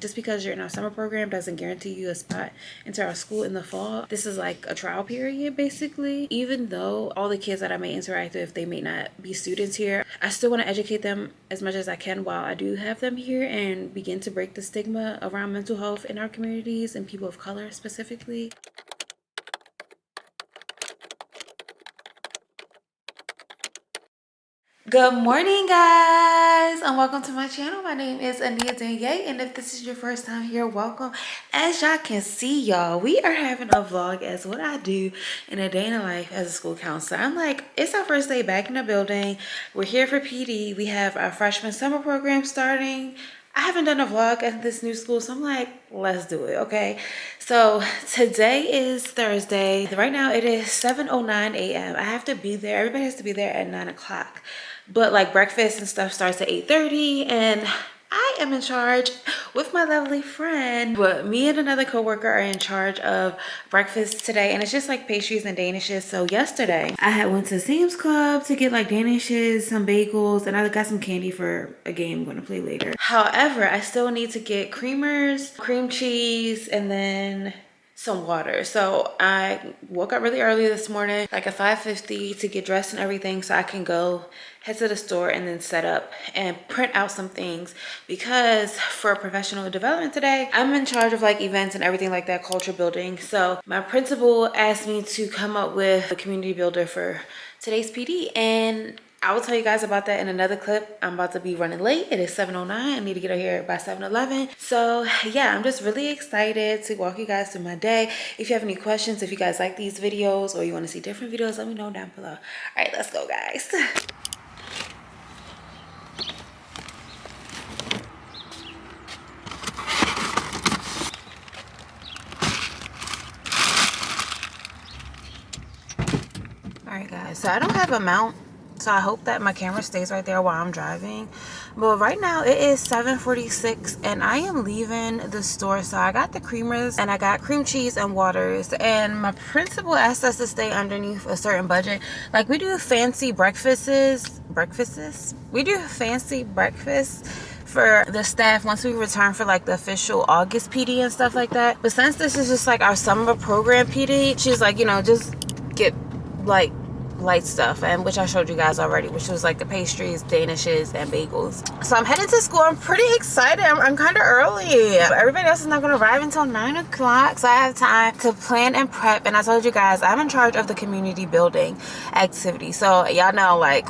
Just because you're in our summer program doesn't guarantee you a spot into our school in the fall. This is like a trial period basically. Even though all the kids that I may interact with, they may not be students here, I still want to educate them as much as I can while I do have them here and begin to break the stigma around mental health in our communities and people of color specifically. Good morning, guys, and welcome to my channel. My name is Aniya, and if this is your first time here, welcome. As y'all can see, y'all, we are having a vlog as what I do in a day in the life as a school counselor. I'm like, it's our first day back in the building. We're here for PD. We have our freshman summer program starting. I haven't done a vlog at this new school, so I'm like, let's do it, okay? So today is Thursday. Right now it is 7:09 a.m. I have to be there. Everybody has to be there at 9 o'clock. But like breakfast and stuff starts at 8:30, and I am in charge with my lovely friend. But me and another coworker are in charge of breakfast today, and it's just like pastries and danishes. So yesterday I had went to Sam's Club to get like danishes, some bagels, and I got some candy for a game I'm going to play later. However, I still need to get creamers, cream cheese, and then some water. So I woke up really early this morning, like at 5:50, to get dressed and everything so I can go head to the store and then set up and print out some things, because for professional development today, I'm in charge of like events and everything like that, culture building. So my principal asked me to come up with a community builder for today's PD, and I will tell you guys about that in another clip. I'm about to be running late. It is 7:09. I need to get out here by 7:11. So yeah, I'm just really excited to walk you guys through my day. If you have any questions, if you guys like these videos or you want to see different videos, let me know down below. All right, let's go, guys. All right, guys, so I don't have a mount, so I hope that my camera stays right there while I'm driving. But right now it is 7:46 and I am leaving the store. So I got the creamers and I got cream cheese and waters, and my principal asked us to stay underneath a certain budget. Like, we do fancy breakfasts. We do fancy breakfasts for the staff once we return for like the official August PD and stuff like that. But since this is just like our summer program PD, she's like, you know, just get like light stuff, and which I showed you guys already, which was like the pastries, danishes, and bagels. So I'm heading to school. I'm pretty excited. I'm kind of early. Everybody else is not going to arrive until 9 o'clock, so I have time to plan and prep. And I told you guys I'm in charge of the community building activity, so y'all know, like,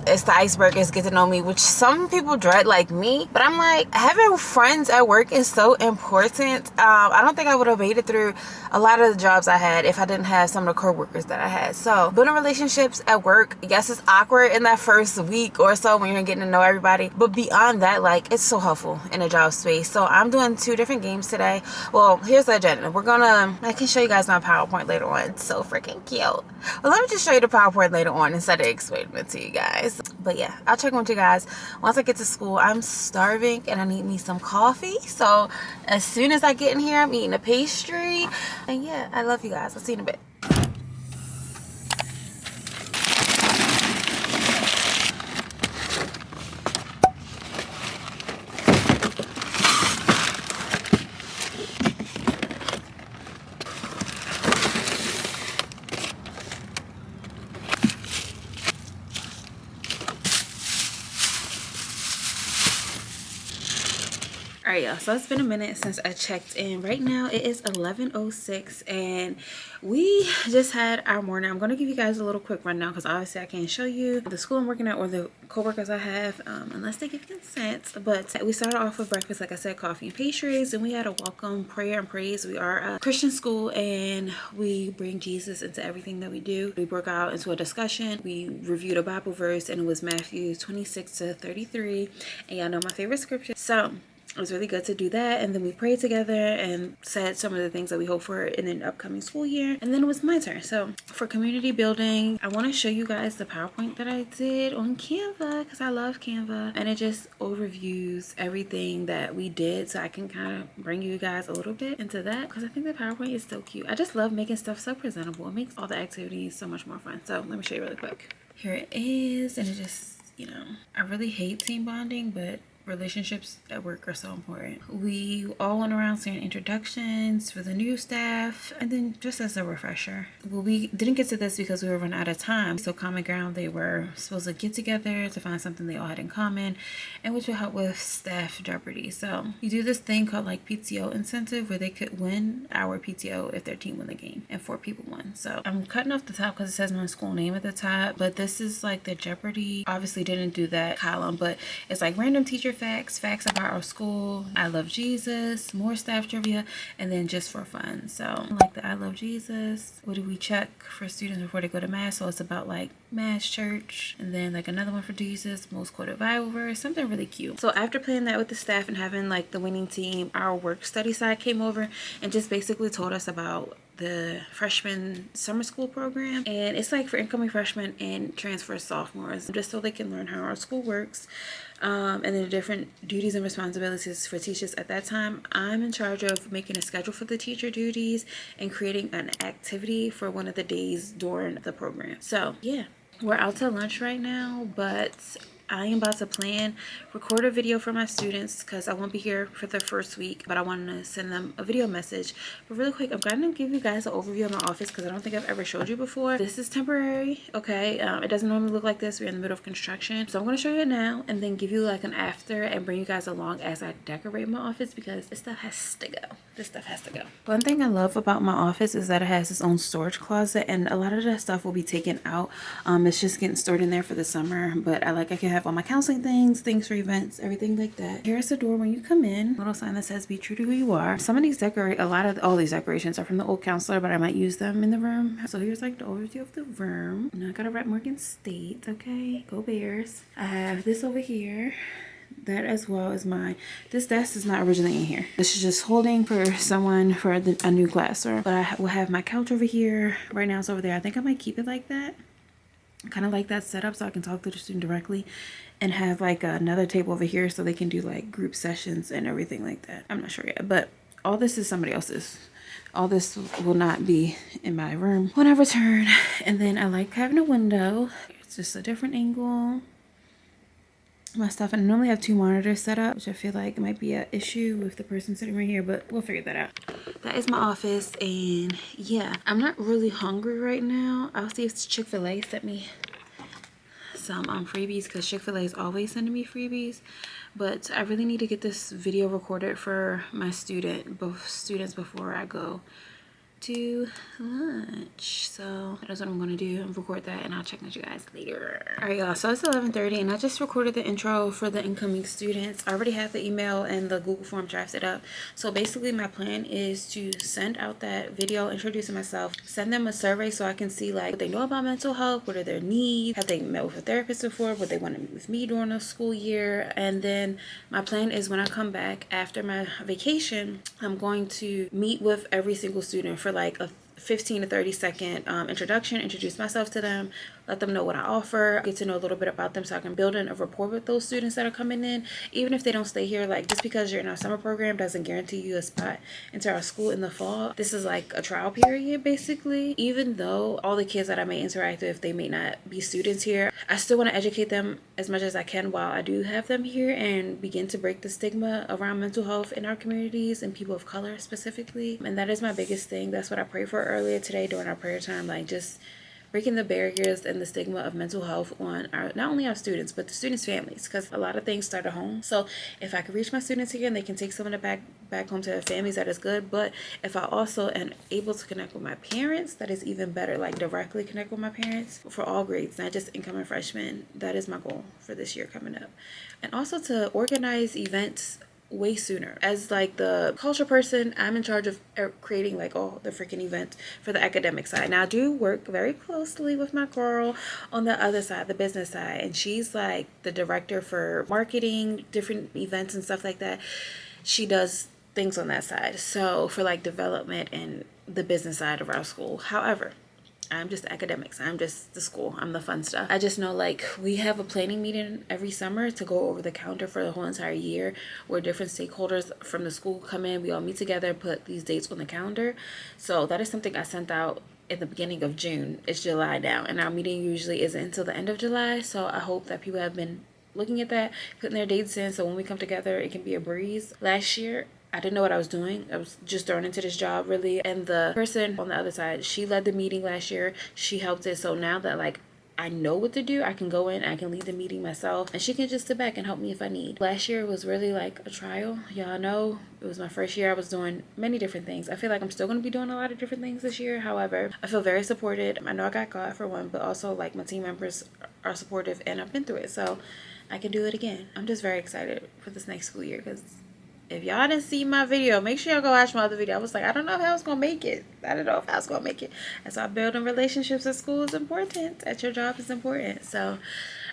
it's the icebreakers, get to know me, which some people dread like me, but I'm like, having friends at work is so important. I don't think I would have made it through a lot of the jobs I had if I didn't have some of the co-workers that I had. So building relationships at work, yes, it's awkward in that first week or so when you're getting to know everybody, but beyond that, like, it's so helpful in a job space. So I'm doing 2 different games today. Well, here's the agenda. I can show you guys my PowerPoint later on. It's so freaking cute. Well, let me just show you the PowerPoint later on instead of explaining it to you guys. But yeah, I'll check in with you guys once I get to school. I'm starving and I need me some coffee. So as soon as I get in here, I'm eating a pastry. And yeah, I love you guys. I'll see you in a bit. All right, y'all, so it's been a minute since I checked in. Right now it is 11:06 and we just had our morning. I'm going to give you guys a little quick rundown because obviously I can't show you the school I'm working at or the co-workers I have unless they give consent. But we started off with breakfast, like I said, coffee and pastries, and we had a welcome prayer and praise. We are a Christian school and we bring Jesus into everything that we do. We broke out into a discussion. We reviewed a Bible verse and it was Matthew 26-33, and y'all know my favorite scripture. So it was really good to do that, and then we prayed together and said some of the things that we hope for in the upcoming school year, and then it was my turn. So for community building, I want to show you guys the PowerPoint that I did on Canva because I love Canva, and it just overviews everything that we did, so I can kind of bring you guys a little bit into that because I think the PowerPoint is so cute. I just love making stuff so presentable. It makes all the activities so much more fun. So let me show you really quick. Here it is, and it just, you know, I really hate team bonding, but relationships at work are so important. We all went around saying introductions for the new staff, and then just as a refresher. Well, we didn't get to this because we were running out of time. So Common Ground, they were supposed to get together to find something they all had in common, and which will help with staff jeopardy. So you do this thing called like PTO incentive where they could win our PTO if their team won the game and 4 people won. So I'm cutting off the top because it says my school name at the top, but this is like the jeopardy. Obviously didn't do that column, but it's like random teacher facts, facts about our school, I love Jesus, more staff trivia, and then just for fun. So like the I love Jesus, what do we check for students before they go to mass? So it's about like mass, church, and then like another one for Jesus, most quoted Bible verse, something really cute. So after playing that with the staff and having like the winning team, our work study side came over and just basically told us about the freshman summer school program, and it's like for incoming freshmen and transfer sophomores, just so they can learn how our school works, and then the different duties and responsibilities for teachers. At that time, I'm in charge of making a schedule for the teacher duties and creating an activity for one of the days during the program. So yeah, we're out to lunch right now, but I am about to record a video for my students because I won't be here for the first week, but I wanted to send them a video message. But really quick, I'm going to give you guys an overview of my office because I don't think I've ever showed you before. This is temporary, okay? It doesn't normally look like this. We're in the middle of construction. So I'm going to show you it now and then give you like an after and bring you guys along as I decorate my office because this stuff has to go. This stuff has to go. One thing I love about my office is that it has its own storage closet, and a lot of that stuff will be taken out. It's just getting stored in there for the summer, but I can have all my counseling things for events, everything like that. Here's the door when you come in. Little sign that says be true to who you are. Some of these all these decorations are from the old counselor, but I might use them in the room. So here's like the overview of the room. Now I got to wrap Morgan State, okay? Go Bears. I have this over here. That as well as this desk is not originally in here. This is just holding for someone for a new classroom. But I will have my couch over here. Right now it's over there. I think I might keep it like that. Kind of like that setup so I can talk to the student directly, and have like another table over here so they can do like group sessions and everything like that. I'm not sure yet, but all this is somebody else's. All this will not be in my room when I return. And then I like having a window. It's just a different angle. My stuff, and I normally have 2 monitors set up, which I feel like might be an issue with the person sitting right here, but we'll figure that out. That is my office, and yeah, I'm not really hungry right now. I'll see if Chick-fil-A sent me some freebies, because Chick-fil-A is always sending me freebies, but I really need to get this video recorded for my students before I go to lunch. So that's what I'm gonna do, and record that, and I'll check with you guys later. All right, y'all, so it's 11:30 and I just recorded the intro for the incoming students. I already have the email and the Google form drafted up. So basically my plan is to send out that video introducing myself, send them a survey so I can see like what they know about mental health, what are their needs, have they met with a therapist before, would they want to meet with me during the school year. And then my plan is when I come back after my vacation, I'm going to meet with every single student for like a 15 to 30 second introduction, introduce myself to them, let them know what I offer, get to know a little bit about them so I can build in a rapport with those students that are coming in, even if they don't stay here. Like, just because you're in our summer program doesn't guarantee you a spot into our school in the fall. This is like a trial period basically. Even though all the kids that I may interact with, they may not be students here, I still want to educate them as much as I can while I do have them here, and begin to break the stigma around mental health in our communities and people of color specifically. And that is my biggest thing. That's what I prayed for earlier today during our prayer time, like just breaking the barriers and the stigma of mental health on not only our students but the students' families, because a lot of things start at home. So if I can reach my students here and they can take some of it back home to their families, that is good. But if I also am able to connect with my parents, that is even better. Like directly connect with my parents for all grades, not just incoming freshmen. That is my goal for this year coming up. And also to organize events way sooner. As like the culture person, I'm in charge of creating like all the freaking events for the academic side. Now I do work very closely with my girl on the other side, the business side, and she's like the director for marketing, different events and stuff like that. She does things on that side, so for like development and the business side of our school. However, I'm just academics. I'm just the school. I'm the fun stuff. I just know like we have a planning meeting every summer to go over the calendar for the whole entire year, where different stakeholders from the school come in. We all meet together and put these dates on the calendar. So that is something I sent out at the beginning of June. It's July now, and our meeting usually isn't until the end of July. So I hope that people have been looking at that, putting their dates in, so when we come together it can be a breeze. Last year I didn't know what I was doing. I was just thrown into this job really, and the person on the other side, she led the meeting last year. She helped it, so now that like I know what to do, I can go in, I can lead the meeting myself, and she can just sit back and help me if I need. Last year was really like a trial. Y'all know it was my first year. I was doing many different things. I feel like I'm still going to be doing a lot of different things this year. However, I feel very supported. I know I got God for one, but also like my team members are supportive, and I've been through it, so I can do it again. I'm just very excited for this next school year, because if y'all didn't see my video, make sure y'all go watch my other video. I was like, I don't know if I was gonna make it. I don't know if I was gonna make it. And so building relationships at school is important. At your job is important. So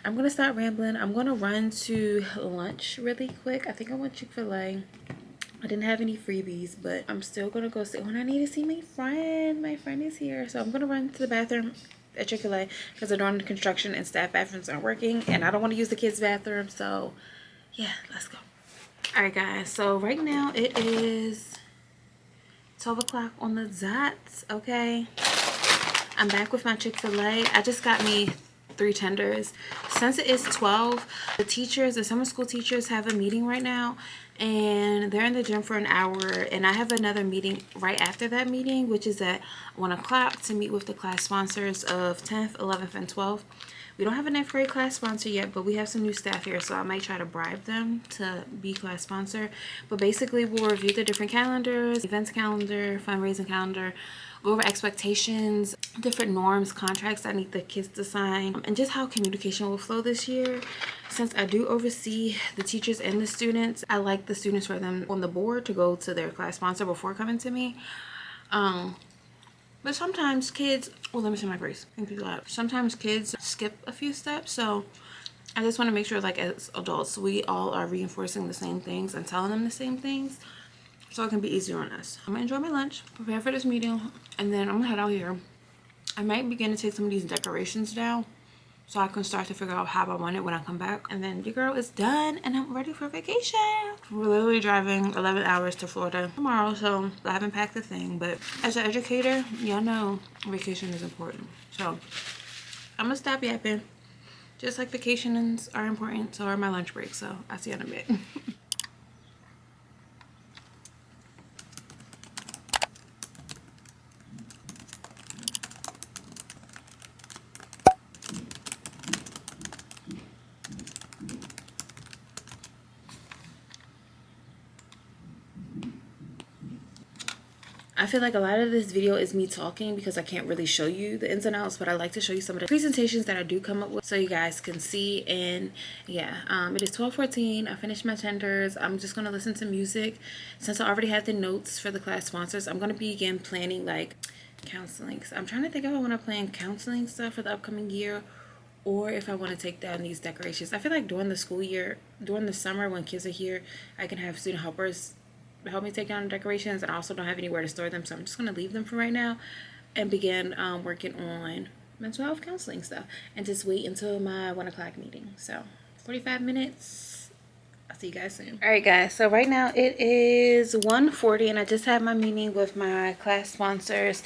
I'm gonna stop rambling. I'm gonna run to lunch really quick. I think I want Chick-fil-A. I didn't have any freebies, but I'm still gonna go see when I need to see my friend. My friend is here. So I'm gonna run to the bathroom at Chick-fil-A because they're doing construction and staff bathrooms aren't working, and I don't want to use the kids' bathroom. So yeah, let's go. All right guys, so right now it is 12 o'clock on the dot. Okay, I'm back with my Chick-fil-A. I just got me 3 tenders. Since it is 12, the teachers, the summer school teachers, have a meeting right now, and they're in the gym for an hour, and I have another meeting right after that meeting, which is at 1 o'clock, to meet with the class sponsors of 10th, 11th, and 12th. We don't have a 9th grade class sponsor yet, but we have some new staff here, so I might try to bribe them to be class sponsor. But basically, we'll review the different calendars, events calendar, fundraising calendar, go over expectations, different norms, contracts I need the kids to sign, and just how communication will flow this year. Since I do oversee the teachers and the students, I like the students for them on the board to go to their class sponsor before coming to me. But sometimes kids, well, let me see my grace. Thank you, God. Sometimes kids skip a few steps, so I just want to make sure, like, as adults, we all are reinforcing the same things and telling them the same things, so it can be easier on us. I'm gonna enjoy my lunch, prepare for this meeting, and then I'm gonna head out here. I might begin to take some of these decorations down so I can start to figure out how I want it when I come back. And then your girl is done and I'm ready for vacation. We're literally driving 11 hours to Florida tomorrow, so I haven't packed a thing. But as an educator, y'all know vacation is important. So I'm gonna stop yapping. Just like vacations are important, so are my lunch breaks. So I'll see you in a bit. I feel like a lot of this video is me talking because I can't really show you the ins and outs, but I like to show you some of the presentations that I do come up with so you guys can see. And yeah, it is 12:14. I finished my tenders. I'm just going to listen to music. Since I already have the notes for the class sponsors, I'm going to begin planning like counseling. So I'm trying to think if I want to plan counseling stuff for the upcoming year, or if I want to take down these decorations. I feel like during the school year, during the summer when kids are here, I can have student helpers help me take down the decorations, and I also don't have anywhere to store them, so I'm just going to leave them for right now and begin working on mental health counseling stuff and just wait until my 1 o'clock meeting. So 45 minutes. I'll see you guys soon. All right guys, so right now it is 1:40 and I just had my meeting with my class sponsors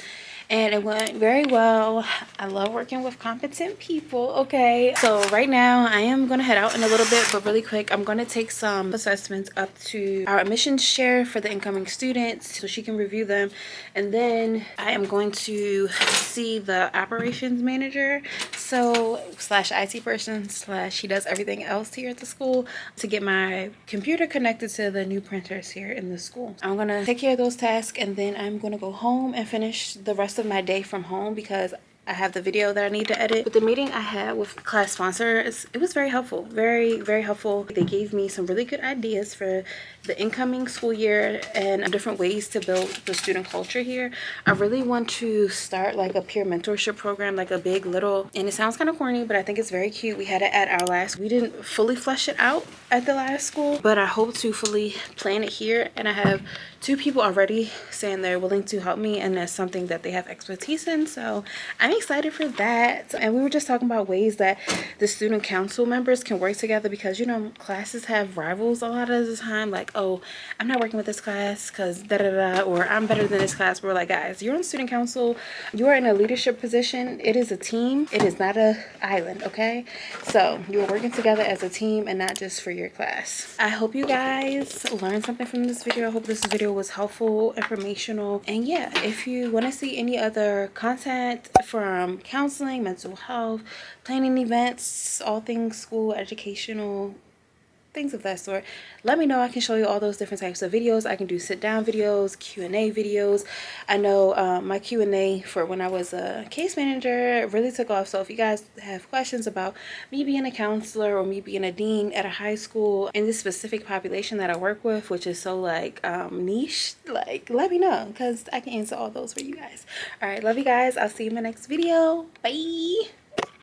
and it went very well. I love working with competent people. Okay, so right now I am gonna head out in a little bit, but really quick, I'm gonna take some assessments up to our admissions chair for the incoming students so she can review them, and then I am going to see the operations manager, so slash IT person slash she does everything else here at the school, to get my computer connected to the new printers here in the school. I'm gonna take care of those tasks and then I'm gonna go home and finish the rest of my day from home because I have the video that I need to edit. But the meeting I had with class sponsors, it was very helpful, very helpful. They gave me some really good ideas for the incoming school year and different ways to build the student culture here. I really want to start like a peer mentorship program, like a big little, and it sounds kind of corny, but I think it's very cute. We had it at our last, we didn't fully flesh it out at the last school, but I hope to fully plan it here. And I have 2 people already saying they're willing to help me, and that's something that they have expertise in, so I'm excited for that. And we were just talking about ways that the student council members can work together, because you know classes have rivals a lot of the time, like, oh, I'm not working with this class because da da da, or I'm better than this class. We're like, guys, you're on student council, you are in a leadership position. It is a team, it is not a island, okay? So you're working together as a team and not just for your class. I hope you guys learned something from this video. I hope this video was helpful, informational, and yeah, if you want to see any other content from counseling, mental health, planning events, all things school, educational, things of that sort, let me know. I can show you all those different types of videos. I can do sit down videos, Q&A videos. I know my Q&A for when I was a case manager really took off. So if you guys have questions about me being a counselor or me being a dean at a high school in this specific population that I work with, which is so like niche, like let me know, because I can answer all those for you guys. All right, love you guys. I'll see you in my next video. Bye.